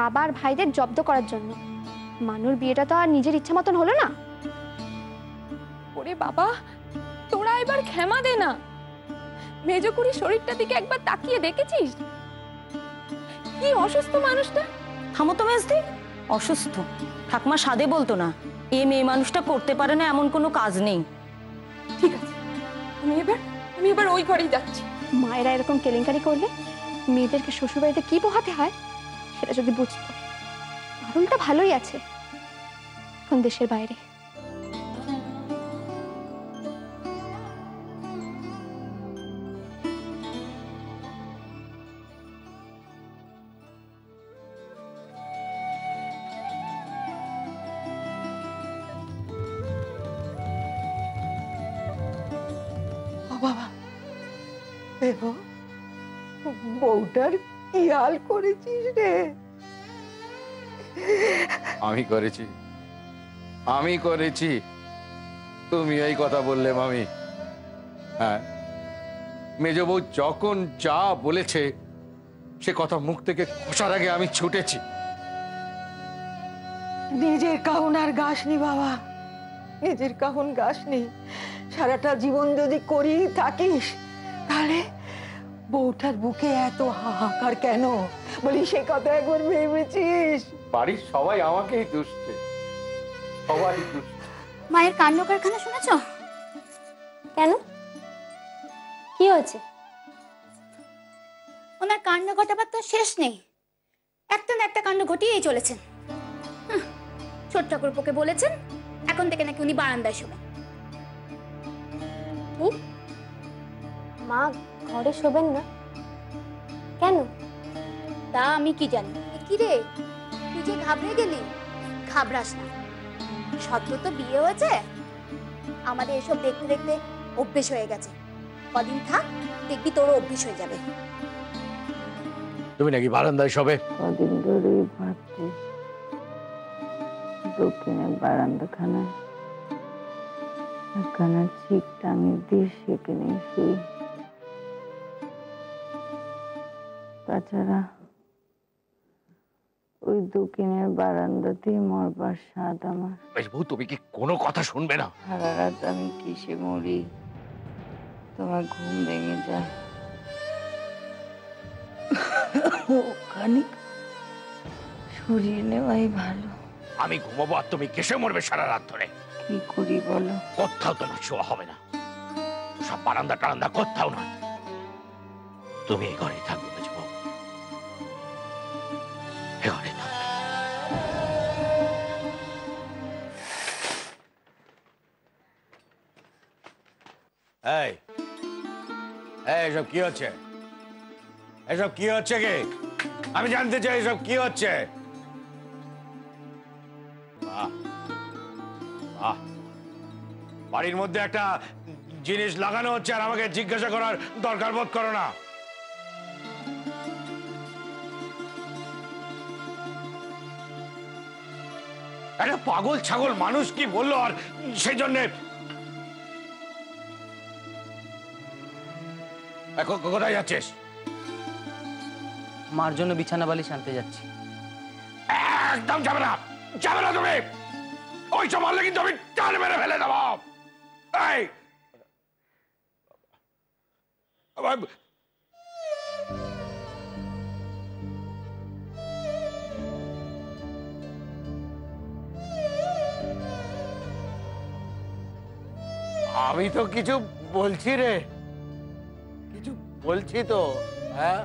বাবা আর ভাইদের জব্দ করার জন্য। মানুর বিয়েটা তো আর নিজের ইচ্ছা মতন হলো না। ওরে বাবা, তোরা এবার ক্ষমা দে না। মেজকুড়ি শরীরটা দিকে একবার তাকিয়ে দেখেছিস? কি অসুস্থ মানুষটা। থামো তো মেজদি, অসুস্থ ঠাকুমা সাদে বলতো না। এ মেয়ে মানুষটা করতে পারে না এমন কোনো কাজ নেই। ঠিক আছে, আমি এবার ওই ঘরেই যাচ্ছি। মায়েরা এরকম কেলেঙ্কারি করলে মেয়েদেরকে শ্বশুরবাড়িতে কি পোহাতে হয় সেটা যদি বুঝতো। পারুলটা ভালোই আছে, এখন দেশের বাইরে। বাবা, বউটার কি হাল করেছিস রে? আমি করেছি। তুমি এই কথা বললে মামি? হ্যাঁ, মেজ বউ যখন যা বলেছে সে কথা মুখ থেকে খসার আগে আমি ছুটেছি। নিজের কাহুন আর গাসনি বাবা, নিজের কাহুন গাসনি। সারাটা জীবন যদি করি থাকিস তাহলে বউটার বুকে এত হাহাকার কেন বলি? সে কথা একবার ভেবেছিস? বাড়ির সবাই আমাকেই দুষছে, সবাই দুষছে। মায়ের কাণ্ড কারখানা শুনেছ? কেন, কি হয়েছে? ওনার কাণ্ড ঘটাবার তো শেষ নেই, একটা না একটা কাণ্ড ঘটিয়েই চলেছেন। ছোট ঠাকুরপোকে বলেছেন এখন থেকে নাকি উনি বারান্দায় শোবেন। মা ঘরে শোবেন না কেন? তা আমি কি জানি। কি রে, তুই যে ঘাবড়ে গেলি? ঘাবড়াস না, সদ্য তো বিয়ে হয়েছে, আমাদের এসব দেখতে দেখতে অভ্যেস হয়ে গেছে। কদিন থাক, দেখবি তোরও অভ্যেস হয়ে যাবে। তুমি নাকি বারান্দায় শোবে? কদিন ধরেই ভাবছি দক্ষিণের বারান্দাখানায় একখানা ছিট টাঙিয়ে দিয়ে সেখানে শুই। তাছাড়া ওই দক্ষিণের বারান্দাতেই মরবার স্বাদ আমার। বউ, তুমি কি কোনো কথা শুনবে না? সারা রাত আমি কিসে মরি, তোমার ঘুম ভেঙে যায়। খানিক সরিয়ে নেওয়াই ভালো। আমি ঘুমাবো আর তুমি কিসে মরবে সারা রাত ধরে? কি করি বলো? কোথাও তোমার শোয়া হবে না, সব বারান্দা টারান্দা কোথাও না। তুমি এই ঘরেই থাকবে বুঝবো, এ ঘরে থাকবে। এই এসব কি হচ্ছে? এসব কি হচ্ছে কি? আমি জানতে চাই এসব কি হচ্ছে? বাহ বাহ, বাড়ির মধ্যে একটা জিনিস লাগানো হচ্ছে আর আমাকে জিজ্ঞাসা করার দরকার বোধ করো না। একটা পাগল ছাগল মানুষ কি বললো আর সেই জন্য কোথায় যাচ্ছিস? মার জন্য বিছানা বালিশ আনতে যাচ্ছি। একদম যাবে না, যাবে না তুমি। ওই সব মারলে কিন্তু আমি টান মেরে ফেলে দেবো। এই আমি তো কিছু বলছি রে, কিছু বলছি তো। হ্যাঁ,